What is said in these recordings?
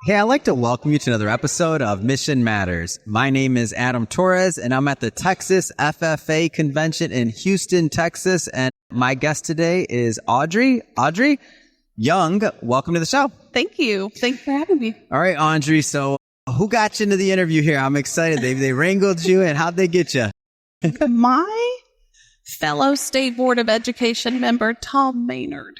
Hey, I'd like to welcome you to another episode of Mission Matters. My name is Adam Torres, and I'm at the Texas FFA convention in Houston, Texas. And my guest today is Audrey. Audrey Young, welcome to the show. Thank you. Thanks for having me. All right, Audrey. So who got you into the interview here? I'm excited. They wrangled you, and how'd they get you? My fellow State Board of Education member, Tom Maynard.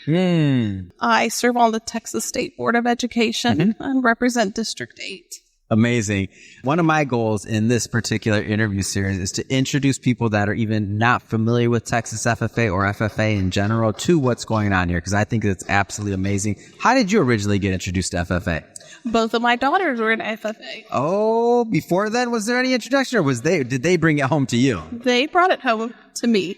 I serve on the Texas State Board of Education and represent District 8. Amazing. One of my goals in this particular interview series is to introduce people that are even not familiar with Texas FFA or FFA in general to what's going on here, because I think it's absolutely amazing. How did you originally get introduced to FFA? Both of my daughters were in FFA. Oh, before then, was there any introduction, or did they bring it home to you? They brought it home to me.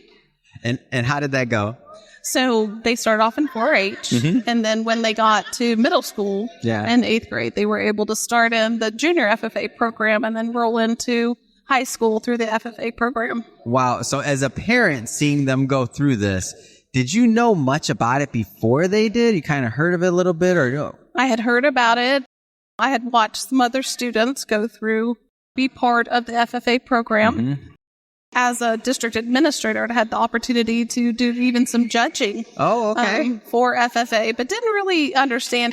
And how did that go? So they started off in 4-H, and then when they got to middle school and 8th grade, they were able to start in the junior FFA program and then roll into high school through the FFA program. Wow. So as a parent, seeing them go through this, did you know much about it before they did? You kind of heard of it a little bit, or no? I had heard about it. I had watched some other students go through, be part of the FFA program. As a district administrator, I had the opportunity to do even some judging for FFA, but didn't really understand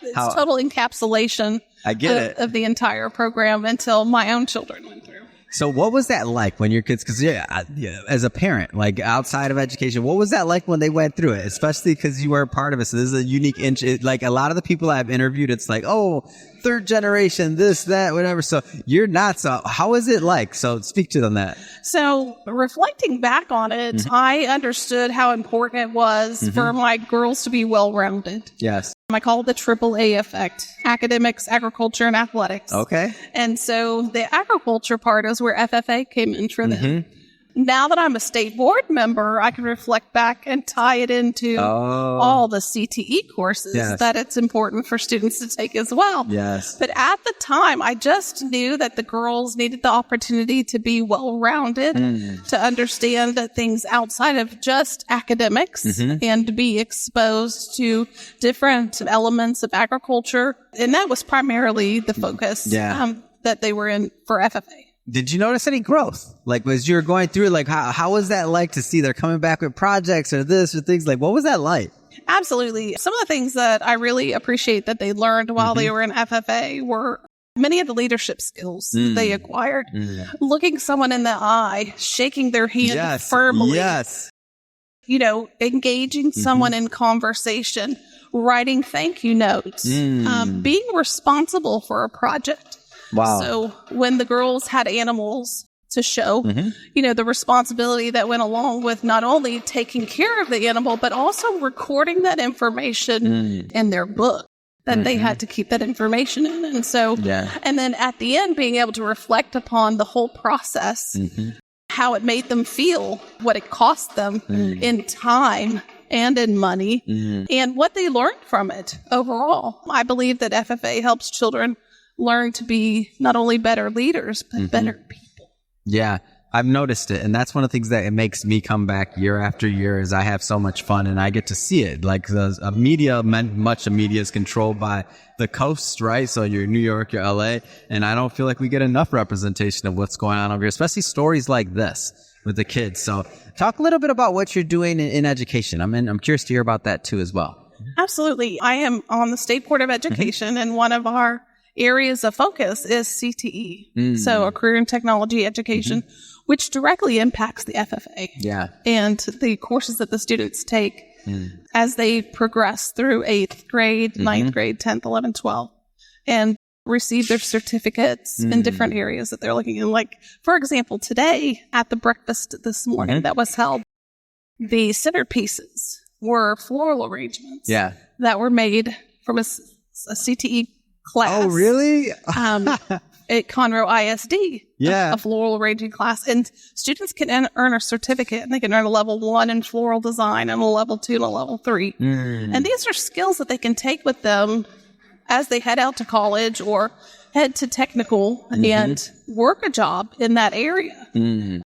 its total encapsulation of the entire program until my own children went through. So what was that like when your kids, because as a parent, like outside of education, what was that like when they went through it, especially because you were a part of it? So this is a unique, like a lot of the people I've interviewed, it's like, oh, third generation, this, that, whatever. So you're not. So how is it like? So speak to them that. So reflecting back on it, I understood how important it was for my girls to be well-rounded. Yes. I call it the AAA effect: academics, agriculture, and athletics. Okay. And so the agriculture part is where FFA came in for them. Now that I'm a state board member, I can reflect back and tie it into all the CTE courses that it's important for students to take as well. Yes. But at the time, I just knew that the girls needed the opportunity to be well-rounded, to understand that things outside of just academics and to be exposed to different elements of agriculture. And that was primarily the focus that they were in for FFA. Did you notice any growth? Like, as you were going through, like, how was that like to see they're coming back with projects or this or things? Like, what was that like? Absolutely. Some of the things that I really appreciate that they learned while they were in FFA were many of the leadership skills that they acquired. Looking someone in the eye, shaking their hand firmly. You know, engaging someone in conversation, writing thank you notes, being responsible for a project. Wow. So when the girls had animals to show, you know, the responsibility that went along with not only taking care of the animal, but also recording that information in their book, that they had to keep that information in. And so, and then at the end, being able to reflect upon the whole process, how it made them feel, what it cost them in time and in money, and what they learned from it overall. I believe that FFA helps children learn to be not only better leaders, but better people. Yeah, I've noticed it. And that's one of the things that it makes me come back year after year is I have so much fun and I get to see it. Like the media, much of media is controlled by the coast, right? So you're New York, you're LA. And I don't feel like we get enough representation of what's going on over here, especially stories like this with the kids. So talk a little bit about what you're doing in education. I'm curious to hear about that too as well. Absolutely. I am on the State Board of Education, and one of our areas of focus is CTE, so a career and technology education, which directly impacts the FFA and the courses that the students take as they progress through 8th grade, 9th grade, 10th, 11th, 12th, and receive their certificates in different areas that they're looking at. Like, for example, today at the breakfast this morning that was held, the centerpieces were floral arrangements that were made from a CTE class. Oh, really? At Conroe ISD, a floral arranging class. And students can earn a certificate, and they can earn a level 1 in floral design and a level 2 and a level 3. And these are skills that they can take with them as they head out to college or head to technical and work a job in that area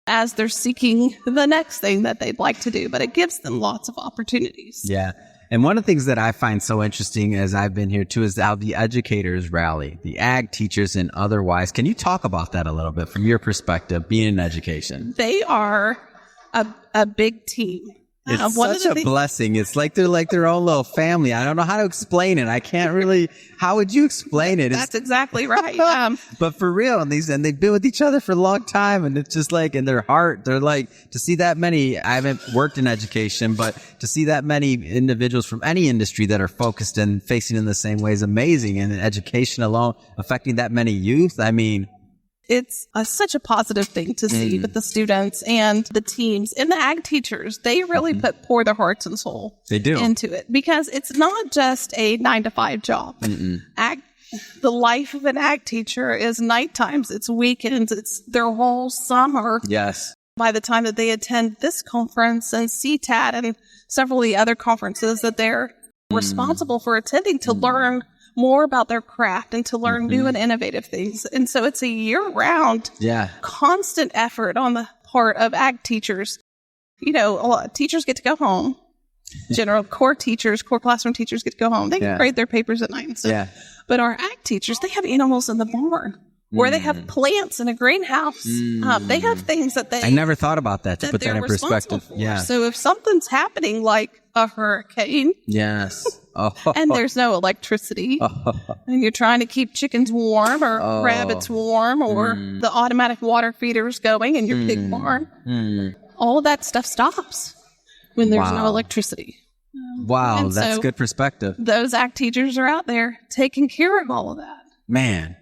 as they're seeking the next thing that they'd like to do. But it gives them lots of opportunities. Yeah. And one of the things that I find so interesting as I've been here too is how the educators rally, the ag teachers and otherwise. Can you talk about that a little bit from your perspective, being in education? They are a big team. It's such a blessing. It's like they're like their own little family. I don't know how to explain it. I can't really. How would you explain it? That's exactly right. But for real, and they've been with each other for a long time, and it's just like in their heart, they're like, to see that many. I haven't worked in education, but to see that many individuals from any industry that are focused and facing in the same way is amazing. And in education alone, affecting that many youth, I mean. It's such a positive thing to see with the students and the teams and the ag teachers. They really pour their hearts and soul into it, because it's not just a 9-to-5 job. The life of an ag teacher is night times, it's weekends, it's their whole summer. Yes. By the time that they attend this conference and CTAT and several of the other conferences that they're responsible for attending to learn more about their craft and to learn new and innovative things. And so it's a year-round, constant effort on the part of ag teachers. You know, a lot of teachers get to go home. General core classroom teachers get to go home. They can grade their papers at night and stuff. But our ag teachers, they have animals in the barn, where they have plants in a greenhouse. They have things that I never thought about that, to put that in perspective. Yeah. So if something's happening like a hurricane. And there's no electricity, and you're trying to keep chickens warm or rabbits warm, or the automatic water feeders going in your pig barn. All of that stuff stops when there's no electricity. Wow, that's good perspective. Those ag teachers are out there taking care of all of that. Man,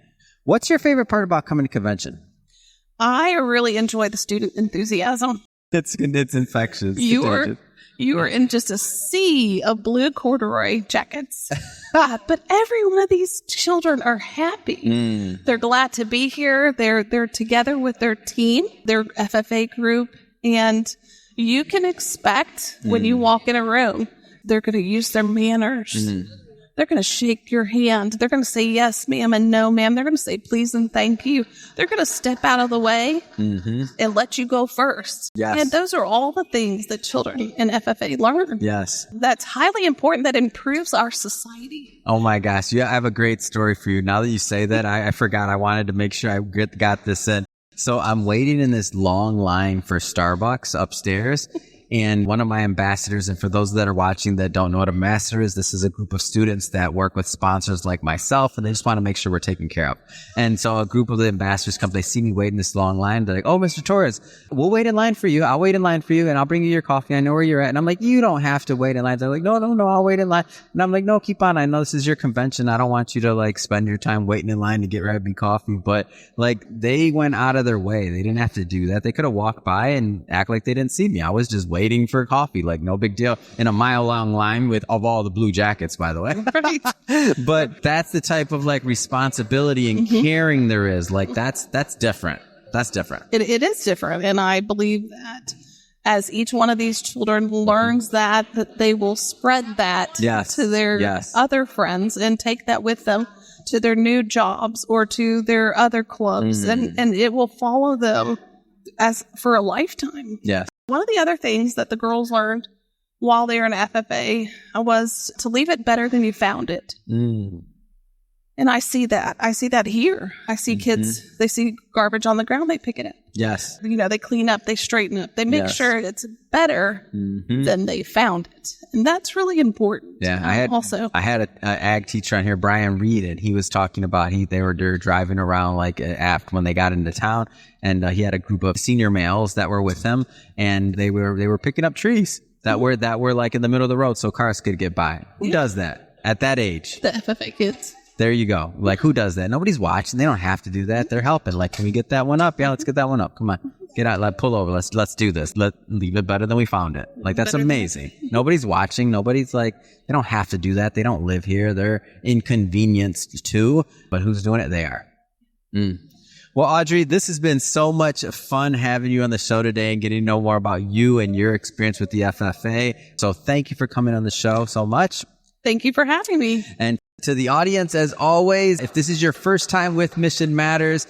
what's your favorite part about coming to convention? I really enjoy the student enthusiasm. It's infectious. You are in just a sea of blue corduroy jackets. But every one of these children are happy. They're glad to be here. They're together with their team, their FFA group. And you can expect when you walk in a room, they're going to use their manners. They're going to shake your hand. They're going to say yes, ma'am, and no, ma'am. They're going to say please and thank you. They're going to step out of the way and let you go first. Yes. And those are all the things that children in FFA learn. Yes. That's highly important. That improves our society. Oh, my gosh. Yeah, I have a great story for you. Now that you say that, I forgot. I wanted to make sure I got this in. So I'm waiting in this long line for Starbucks upstairs. And one of my ambassadors, and for those that are watching that don't know what ambassador is, this is a group of students that work with sponsors like myself, and they just want to make sure we're taken care of. And so a group of the ambassadors come, they see me waiting this long line. They're like, oh, Mr. Torres, we'll wait in line for you. I'll wait in line for you, and I'll bring you your coffee. I know where you're at. And I'm like, you don't have to wait in line. They're like, no, I'll wait in line. And I'm like, no, keep on. I know this is your convention. I don't want you to like spend your time waiting in line to get Rabbi coffee. But like, they went out of their way. They didn't have to do that. They could have walked by and act like they didn't see me. I was just waiting for coffee, like no big deal, in a mile-long line of all the blue jackets, by the way. But that's the type of like responsibility and caring there is. Like that's different. That's different. It is different, and I believe that as each one of these children learns that they will spread that to their other friends and take that with them to their new jobs or to their other clubs, and it will follow them as for a lifetime. Yes. One of the other things that the girls learned while they were in FFA was to leave it better than you found it. And I see that. I see that here. I see kids, they see garbage on the ground, they pick it up. Yes. You know, they clean up, they straighten up, they make sure it's better than they found it. And that's really important. Yeah. I had an ag teacher on here, Brian Reed, and he was talking about, they were driving around like after when they got into town, and he had a group of senior males that were with him, and they were picking up trees that were like in the middle of the road so cars could get by. Who does that at that age? The FFA kids. There you go. Like, who does that? Nobody's watching. They don't have to do that. They're helping. Like, can we get that one up? Yeah, let's get that one up. Come on. Get out. Pull over. Let's do this. Leave it better than we found it. Like, that's amazing. Nobody's watching. Nobody's like, they don't have to do that. They don't live here. They're inconvenienced too. But who's doing it? They are. Well, Audrey, this has been so much fun having you on the show today and getting to know more about you and your experience with the FFA. So thank you for coming on the show so much. Thank you for having me. And to the audience, as always, if this is your first time with Mission Matters,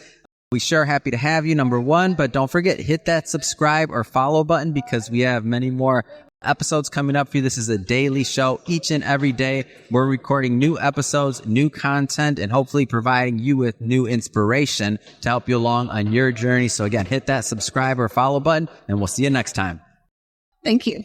we sure are happy to have you, number one. But don't forget, hit that subscribe or follow button, because we have many more episodes coming up for you. This is a daily show. Each and every day, we're recording new episodes, new content, and hopefully providing you with new inspiration to help you along on your journey. So again, hit that subscribe or follow button, and we'll see you next time. Thank you.